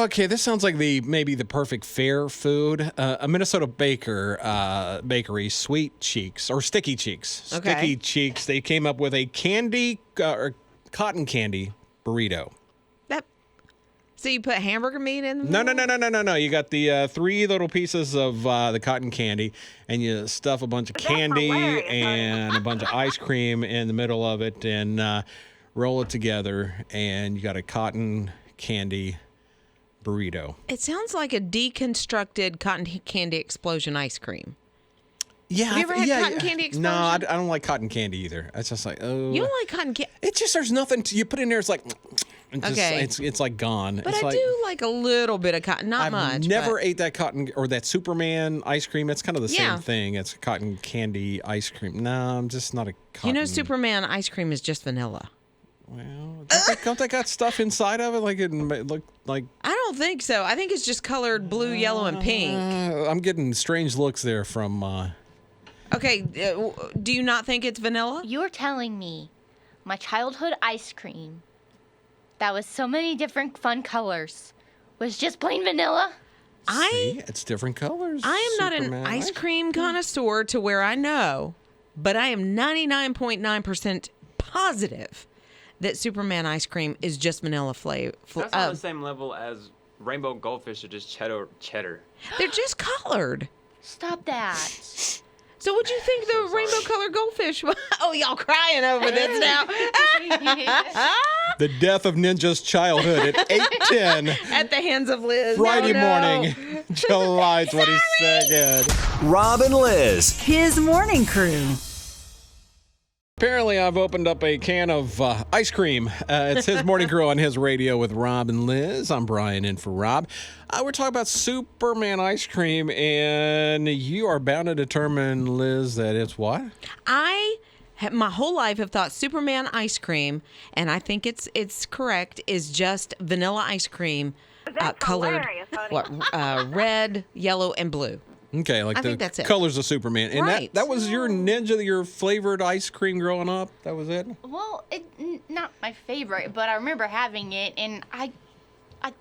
Okay, this sounds like maybe the perfect fair food. A Minnesota bakery, Sweet Cheeks or Sticky Cheeks. Okay. Sticky Cheeks. They came up with a candy or cotton candy burrito. So you put hamburger meat in the No. middle? No. You got the 3 little pieces of the cotton candy, and you stuff a bunch of candy and a bunch of ice cream in the middle of it, and roll it together, and you got a cotton candy burrito. It sounds like a deconstructed cotton candy explosion ice cream. Yeah, Have you ever had cotton candy explosion? No, I don't like cotton candy either. It's just like, oh. You don't like cotton candy? It's just there's nothing you put in there. It's like, Okay. It's like gone. But it's I do like a little bit of cotton, not much. I've never ate that cotton or that Superman ice cream. It's kind of the Yeah. same thing. It's cotton candy ice cream. No, I'm just not a cotton. You know, Superman ice cream is just vanilla. Well, don't they got stuff inside of it? Like it looked like. I don't think so. I think it's just colored blue, yellow, and pink. I'm getting strange looks there from. Okay, do you not think it's vanilla? You're telling me my childhood ice cream that was so many different fun colors was just plain vanilla? See, it's different colors. I am not Superman an ice cream connoisseur to where I know, but I am 99.9% positive that Superman ice cream is just vanilla flavor. That's on the same level as rainbow goldfish or just cheddar. They're just colored. Stop that. So what'd you think the rainbow colored goldfish was? Oh, y'all crying over this now. The death of Ninja's childhood at 8:10. At the hands of Liz. Friday Oh, no. morning, July 22nd. Rob and Liz. His morning crew. Apparently, I've opened up a can of ice cream. It's his morning crew on his radio with Rob and Liz. I'm Brian in for Rob. We're talking about Superman ice cream, and you are bound to determine, Liz, that it's what? My whole life have thought Superman ice cream, and I think it's correct, is just vanilla ice cream colored red, yellow, and blue. Okay, like I the think that's it. colors of Superman. And Right. that was your your flavored ice cream growing up? That was it? Well, not my favorite, but I remember having it, and I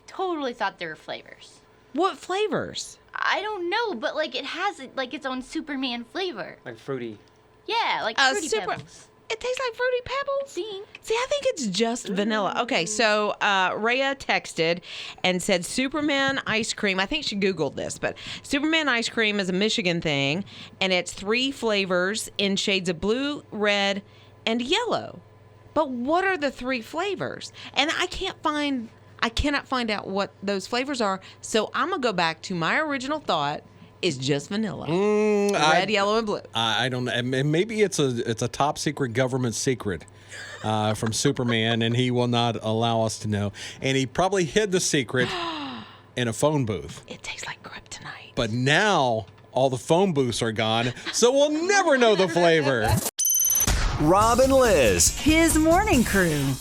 totally thought there were flavors. What flavors? I don't know, but like it has like its own Superman flavor. Like fruity. Yeah, like fruity pebbles. It tastes like Fruity Pebbles? Think. See, I think it's just vanilla. Okay, so Rhea texted and said Superman ice cream. I think she Googled this, but Superman ice cream is a Michigan thing, and it's 3 flavors in shades of blue, red, and yellow. But what are the 3 flavors? And I cannot find out what those flavors are, so I'm going to go back to my original thought. Is just vanilla. Red, yellow, and blue. I don't know. Maybe it's a top secret government secret from Superman, and he will not allow us to know. And he probably hid the secret in a phone booth. It tastes like kryptonite. But now all the phone booths are gone, so we'll never know the flavor. Rob and Liz. His morning crew.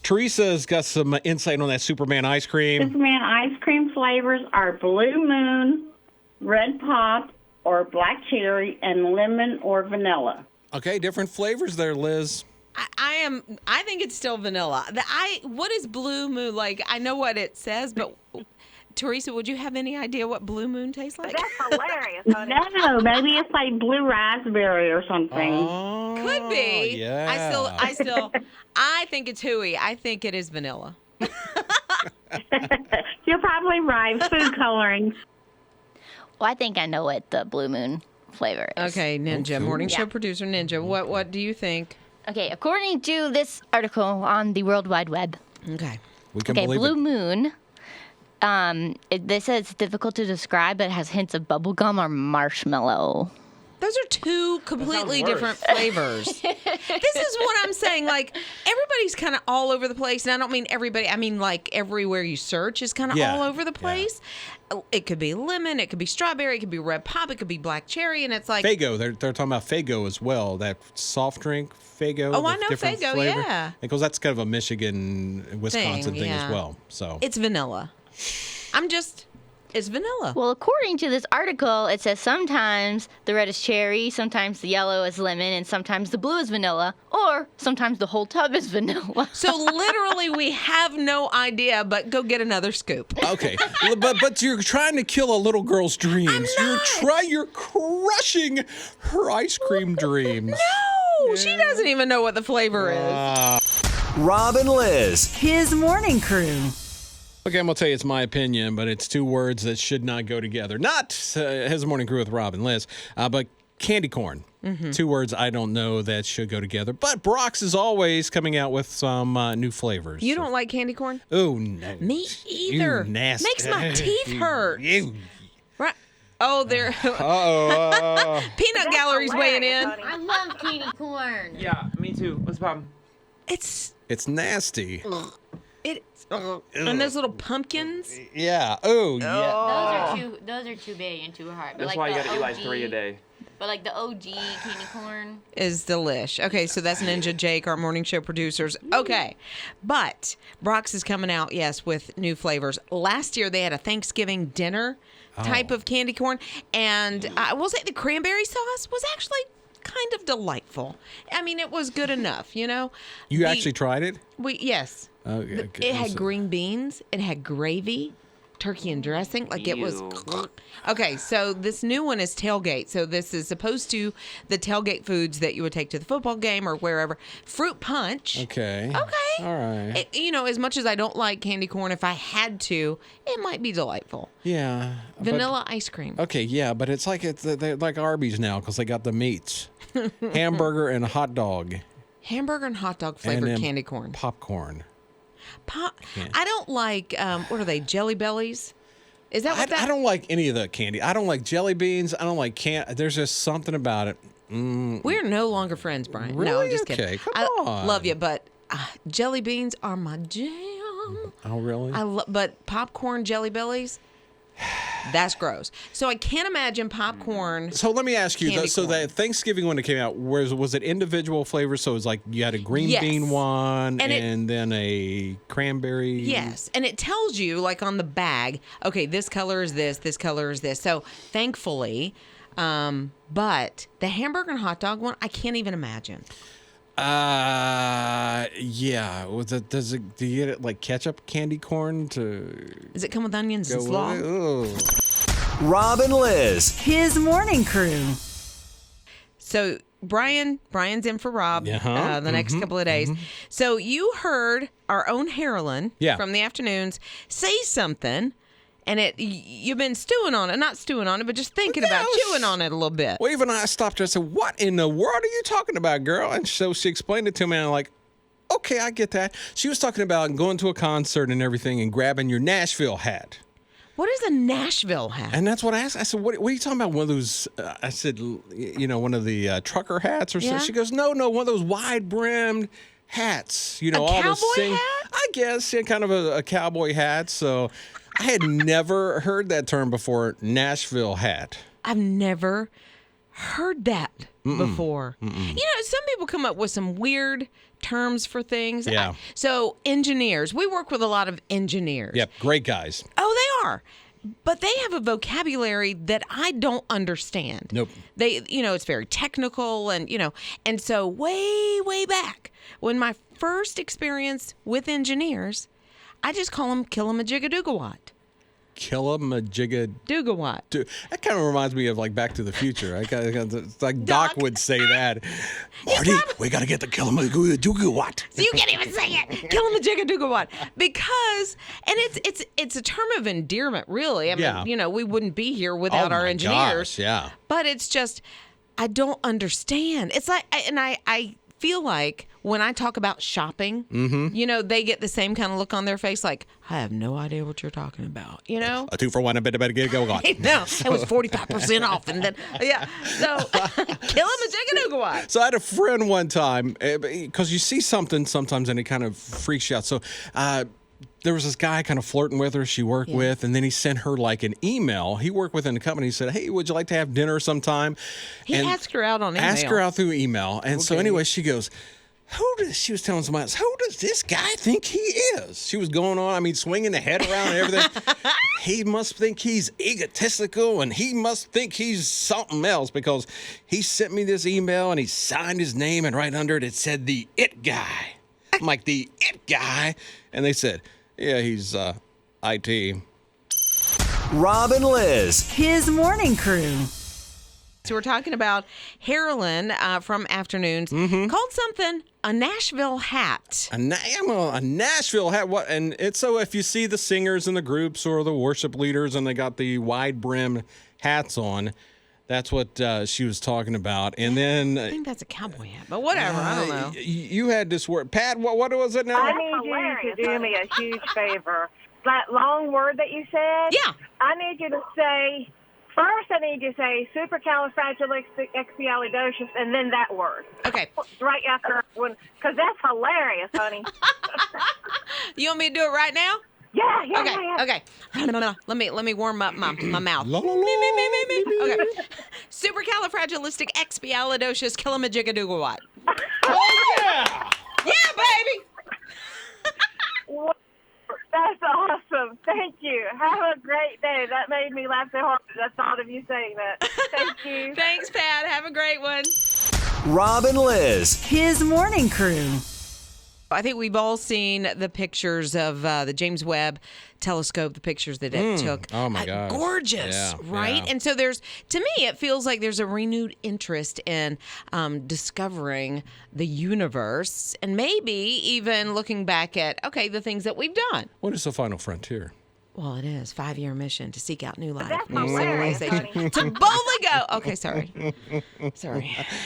Teresa's got some insight on that Superman ice cream. Superman ice cream flavors are Blue Moon, Red Pop, or Black Cherry, and lemon or vanilla. Okay, different flavors there, Liz. I think it's still vanilla. What is Blue Moon like? I know what it says, but Teresa, would you have any idea what Blue Moon tastes like? That's hilarious. No, maybe it's like blue raspberry or something. Oh, Could be. Yeah. I think it's hooey. I think it is vanilla. You're probably right. Food coloring. Well, I think I know what the Blue Moon flavor is. Okay, Ninja, morning show producer Ninja. What do you think? Okay, according to this article on the World Wide Web. Okay. We can Okay, believe Blue it. Moon. They said it's difficult to describe, but it has hints of bubblegum or marshmallow. Those are 2 completely worse. different flavors. This is what I'm saying. Like, everybody's kind of all over the place. And I don't mean everybody. I mean, like, everywhere you search is kind of all over the place. It could be lemon. It could be strawberry. It could be red pop. It could be black cherry. And it's like... Faygo. They're talking about Faygo as well. That soft drink, Faygo. Oh, I with know different Faygo, flavor. yeah. Because that's kind of a Michigan, Wisconsin thing yeah. as well. So It's vanilla. is vanilla. Well, according to this article, it says sometimes the red is cherry, sometimes the yellow is lemon, and sometimes the blue is vanilla, or sometimes the whole tub is vanilla. So literally, we have no idea, but go get another scoop. Okay, but you're trying to kill a little girl's dreams. You're crushing her ice cream dreams. No, she doesn't even know what the flavor is. Rob and Liz. His morning crew. Okay, I'm going to tell you it's my opinion, but it's two words that should not go together. Not His Morning Crew with Rob and Liz, but candy corn. Mm-hmm. Two words I don't know that should go together. But Brock's is always coming out with some new flavors. You don't like candy corn? Oh, no. Me either. You nasty. Makes my teeth hurt. You. Right. Oh, there. Uh-oh. Peanut Gallery's weighing in. I love candy corn. Yeah, me too. What's the problem? It's nasty. and those little pumpkins. Yeah. Oh, yeah. Those are too big and too hard. That's why you gotta eat like 3 a day. But like the OG candy corn is delish. Okay, so that's Ninja Jake, our morning show producers. Okay, but Brock's is coming out, yes, with new flavors. Last year they had a Thanksgiving dinner type of candy corn, and I will say the cranberry sauce was actually kind of delightful. I mean, it was good enough, you know. You actually tried it? Yes. Okay. It had green beans. It had gravy, turkey and dressing. Like it was. Okay, so this new one is tailgate. So this is opposed to the tailgate foods that you would take to the football game or wherever. Fruit punch. Okay. Okay. All right. As much as I don't like candy corn, if I had to, it might be delightful. Yeah. Vanilla ice cream. Okay, yeah, but they're like Arby's now because they got the meats, hamburger and a hot dog, Hamburger and hot dog flavored then candy corn. popcorn. I don't like. What are they? Jelly Bellies. Is that what I don't like any of the candy. I don't like jelly beans. I don't like There's just something about it. We're no longer friends, Brian. No, Really? I'm just kidding. Okay, come I on. love you, but jelly beans are my jam. Oh, really? But popcorn Jelly Bellies, that's gross. So I can't imagine popcorn. So let me ask you, Candy so corn. that Thanksgiving when it came out, was it individual flavors? So it was like you had a green Yes. bean one And and then a cranberry. Yes, and it tells you like on the bag, okay, this color is this color is this. So thankfully, but the hamburger and hot dog one, I can't even imagine. Yeah. Do you get it like ketchup candy corn to Does it come with onions go and slaw? with it? Ugh. Rob and Liz. His morning crew. So Brian's in for Rob Uh-huh. the next couple of days. So you heard our own Harlan from the afternoons say something, and you've been not stewing on it, but just thinking about chewing on it a little bit. Well, even I stopped her. I said, "What in the world are you talking about, girl?" And so she explained it to me, and I'm like, "Okay, I get that." She was talking about going to a concert and everything and grabbing your Nashville hat. What is a Nashville hat? And that's what I asked. I said, what are you talking about? One of those, I said, one of the trucker hats or something. Yeah. She goes, no, one of those wide-brimmed hats. A all cowboy those hat? I guess, yeah, kind of a cowboy hat. So I had never heard that term before, Nashville hat. I've never heard that before. Some people come up with some weird terms for things. Yeah. So engineers, we work with a lot of engineers. Yep, great guys. Oh, they are. But they have a vocabulary that I don't understand. Nope. They, it's very technical and so way back when my first experience with engineers, I just call them Killamajiggadoogawatt. Killamajigga. That kind of reminds me of like Back to the Future. It's like Doc would say that. Marty, we got to get the Killamajigga. So you can't even say it. Killamajiggadoogawatt. Because, and it's a term of endearment, really. I mean, we wouldn't be here without our engineers. Gosh, yeah. But it's just, I don't understand. It's like, I feel like when I talk about shopping, they get the same kind of look on their face, like, I have no idea what you're talking about, A 2-for-1, I better get it going on. No, it was 45% off. And then, so Killamajiggadoogawatt. So I had a friend one time, because you see something sometimes and it kind of freaks you out. So there was this guy kind of flirting with her she worked with, and then he sent her like an email. He worked within the company. He said, hey, would you like to have dinner sometime? He asked her out on email. Asked her out through email. And so anyway, she goes, she was telling somebody else, who does this guy think he is? She was going on, swinging the head around and everything. He must think he's egotistical and he must think he's something else because he sent me this email and he signed his name and right under it, it said the it guy. I'm like, the it guy? And they said, yeah, he's IT. Rob and Liz. His morning crew. So we're talking about Harlan from Afternoons called something a Nashville hat. A Nashville hat. What? And it's so if you see the singers in the groups or the worship leaders and they got the wide brim hats on, that's what she was talking about. And then I think that's a cowboy hat, but whatever. I don't know. You had this word, Pat. What was it now? I need you to do me a huge favor. That long word that you said. Yeah. I need you to say. First, I need you to say supercalifragilisticexpialidocious, and then that word. Okay. Right after one, because that's hilarious, honey. You want me to do it right now? Yeah. Okay. Let me warm up my mouth. La, la, la. Okay. Supercalifragilisticexpialidocious. Oh, yeah. Yeah, baby. That's awesome. Thank you. Have a great day. That made me laugh so hard. I thought of you saying that. Thank you. Thanks, Pat. Have a great one. Rob and Liz. His morning crew. I think we've all seen the pictures of the James Webb telescope, the pictures that it took. Oh, my gosh. Gorgeous, Yeah, right? yeah. And so to me, it feels like there's a renewed interest in discovering the universe and maybe even looking back at, the things that we've done. What is the final frontier? Well, it is 5-year mission to seek out new life, That's new hilarious, civilization, honey. to boldly go. Okay, sorry.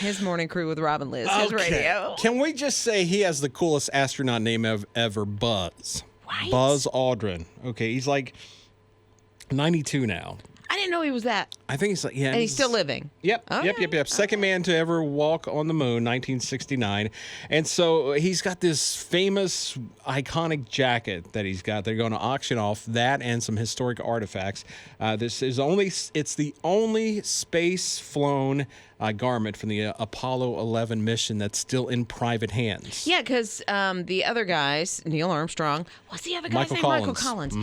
His morning crew with Rob and Liz. His radio. Can we just say he has the coolest astronaut name ever, Buzz? Right. Buzz Aldrin. Okay, he's like 92 now. I didn't know he was that. I think he's like, yeah. And he's still living. Yep. Okay. Yep. Second man to ever walk on the moon, 1969. And so he's got this famous, iconic jacket that he's got. They're going to auction off that and some historic artifacts. It's the only space-flown garment from the Apollo 11 mission that's still in private hands. Yeah, because the other guys, Neil Armstrong, what's the other guy's name? Michael Collins.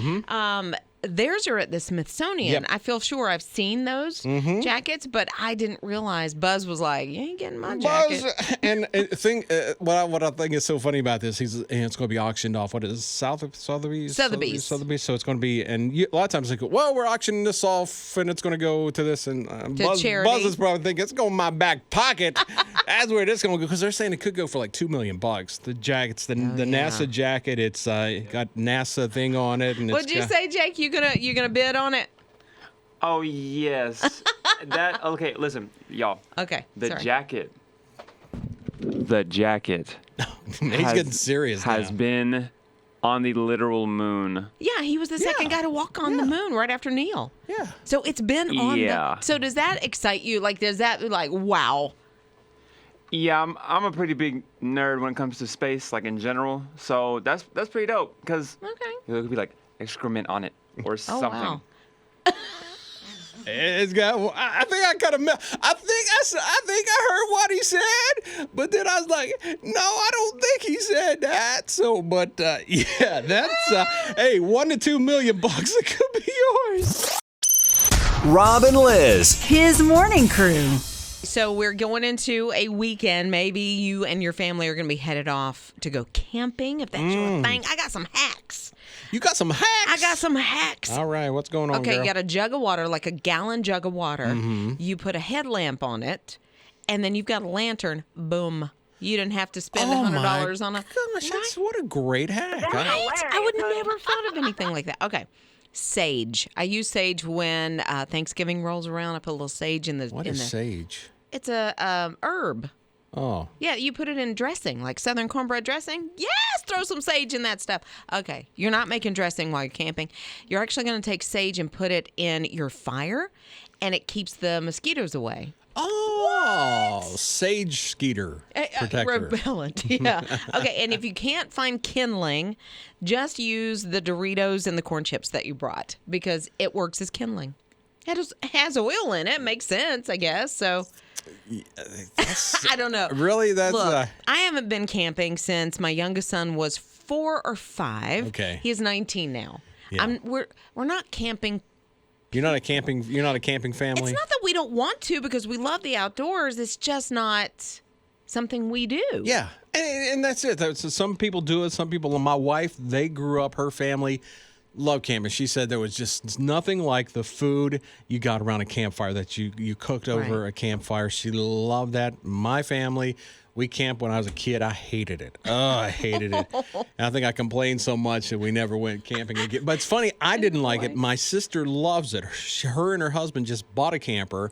Theirs are at the Smithsonian. Yep. I feel sure I've seen those jackets, but I didn't realize Buzz was like, you ain't getting my jacket. Buzz, and what I think is so funny about this, it's going to be auctioned off. What is it, Sotheby's? Sotheby's. So it's going to be, and a lot of times they go, well, we're auctioning this off, and it's going to go to this, and Buzz is probably thinking it's going in my back pocket. That's where it's going to go, because they're saying it could go for like $2 million. The jackets, the NASA jacket, it's got NASA thing on it, and What'd you say, Jake? You gonna bid on it? Oh, yes. Okay, listen, y'all. Okay. The sorry. jacket. He's getting serious has now. been on the literal moon. Yeah, he was the second guy to walk on the moon right after Neil. Yeah. So it's been on Yeah. So does that excite you? Like, does that wow? Yeah, I'm a pretty big nerd when it comes to space, like in general. So that's pretty dope, because Okay. it could be like excrement on it or Oh, something. wow. It's got. I think I kind of. I think I heard what he said, but then I was like, no, I don't think he said that. So, but yeah, that's hey, $1 to $2 million. It could be yours. Rob and Liz. His morning crew. So we're going into a weekend. Maybe you and your family are going to be headed off to go camping, if that's your thing. I got some hacks. You got some hacks. I got some hacks. All right, what's going on, Okay, girl? you got a jug of water, like a gallon jug of water. You put a headlamp on it, and then you've got a lantern. Boom. You didn't have to spend $100 on a... Gosh, that's what a great hack. That's Huh? hilarious, I would honey. never thought of anything like that. Okay. Sage. I use sage when Thanksgiving rolls around. I put a little sage in the... What is sage? It's a herb. Oh. Yeah, you put it in dressing, like Southern cornbread dressing. Yes, throw some sage in that stuff. Okay, you're not making dressing while you're camping. You're actually going to take sage and put it in your fire, and it keeps the mosquitoes away. Oh, sage skeeter protector. Repellent, yeah. Okay, and if you can't find kindling, just use the Doritos and the corn chips that you brought, because it works as kindling. It has oil in it. Makes sense, I guess. So I don't know. Really? That's Look, I haven't been camping since my youngest son was 4 or 5. Okay. He's 19 now. Yeah. We're not camping. You're not a camping family? It's not that we don't want to because we love the outdoors. It's just not something we do. Yeah. And that's it. Some people do it. Some people, my wife, they grew up, her family loved camping. She said there was just nothing like the food you got around a campfire that you cooked over a campfire. She loved that. My family, we camped when I was a kid. I hated it. Oh, I hated it. And I think I complained so much that we never went camping again. But it's funny, I didn't like it. My sister loves it. Her and her husband just bought a camper.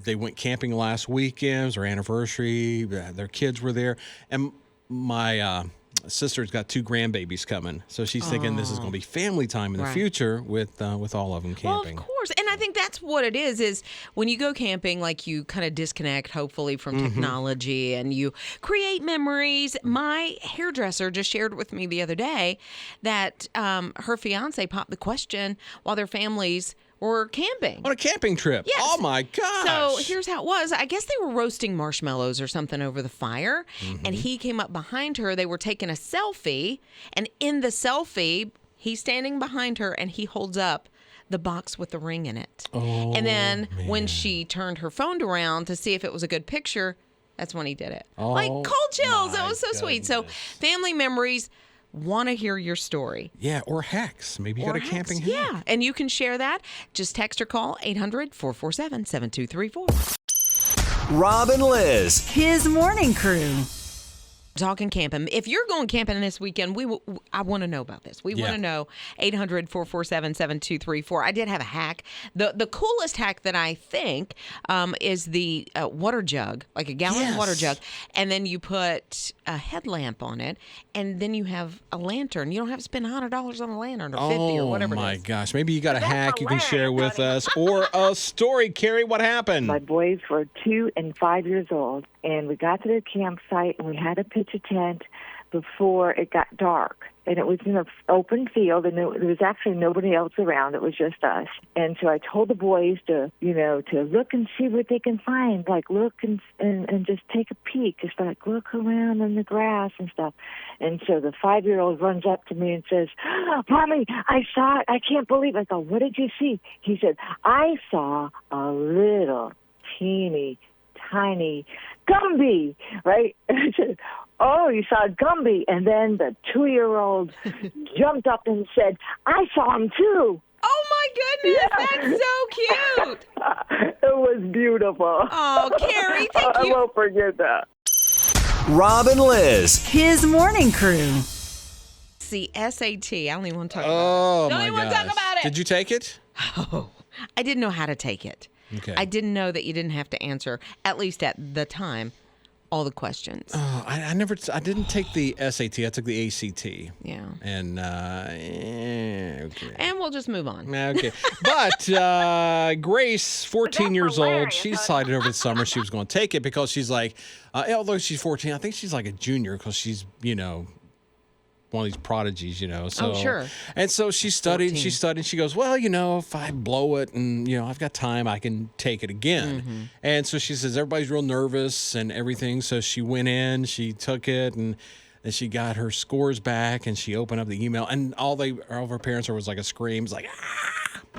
They went camping last weekend or anniversary. Their kids were there. And my sister's got 2 grandbabies coming. So she's thinking this is going to be family time in the future with all of them camping. Well, of course. And I think that's what it is when you go camping, like you kind of disconnect, hopefully, from technology and you create memories. My hairdresser just shared with me the other day that her fiance popped the question while their families were camping. On a camping trip. Yes. Oh, my gosh. So here's how it was. I guess they were roasting marshmallows or something over the fire, and he came up behind her. They were taking a selfie, and in the selfie, he's standing behind her, and he holds up the box with the ring in it. Oh, and then when man. she turned her phone around to see if it was a good picture, that's when he did it. Oh, like cold chills. It my was so sweet. So goodness. family memories. Want to hear your story. Yeah, or hacks. Maybe you got a camping hack. Yeah, and you can share that. Just text or call 800-447-7234. Rob and Liz. His morning crew. Talking camping. If you're going camping this weekend, I want to know about this. We want to know 800-447-7234. I did have a hack. The coolest hack that I think is the water jug, like a gallon water jug, and then you put a headlamp on it, and then you have a lantern. You don't have to spend $100 on a lantern or 50 or whatever. Oh my it is. gosh. Maybe you got a hack you can share with us or a story. Carrie, what happened? My boys were 2 and 5 years old, and we got to the campsite, and we had to pitch a tent before it got dark. And it was in an open field, and there was actually nobody else around. It was just us. And so I told the boys to look and see what they can find, like look and just take a peek. Just like look around in the grass and stuff. And so the 5-year-old runs up to me and says, "Mommy, I saw it. I can't believe it." I go, "What did you see?" He said, "I saw a little teeny tiny Gumby," right? And I said, "Oh, you saw a Gumby." And then the 2-year-old jumped up and said, "I saw him too." Oh my goodness, that's so cute. It was beautiful. Oh, Carrie, thank I you. won't forget that. Rob and Liz. His morning crew. See, SAT. I don't even want to talk Oh, about it. my Don't even want to gosh. talk about it. Did you take it? Oh, I didn't know how to take it. Okay. I didn't know that you didn't have to answer, at least at the time, all the questions. Oh, I didn't take the SAT. I took the ACT. Yeah. And, okay. And we'll just move on. Okay. But Grace, 14 years old, she decided over the summer she was going to take it because she's like, although she's 14, I think she's like a junior because she's, one of these prodigies, So, Oh, sure. And so she studied, 14. She goes, well, if I blow it and, I've got time, I can take it again. Mm-hmm. And so she says, everybody's real nervous and everything. So she went in, she took it, and then she got her scores back and she opened up the email. And all of her parents was like a scream. It's like,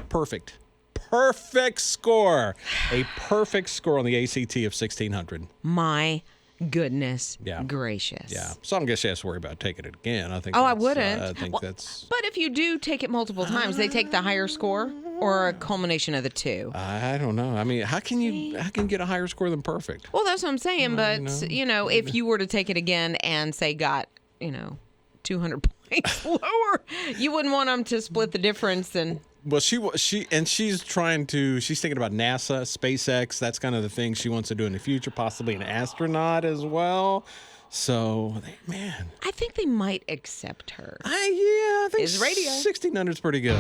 perfect. Perfect score. A perfect score on the ACT of 1600. My goodness Yeah. gracious. Yeah. So I don't guess she has to worry about taking it again. I think. Oh, I that's, wouldn't. I think Well, that's. But if you do take it multiple times, they take the higher score or a culmination of the two. I don't know. I mean, how can you get a higher score than perfect? Well, that's what I'm saying. But, if you were to take it again and say got, 200 points lower, you wouldn't want them to split the difference. And Well, she's thinking about NASA, SpaceX. That's kind of the thing she wants to do in the future, possibly an astronaut as well. So, man. I think they might accept her. I think Is radio. 1600 is pretty good.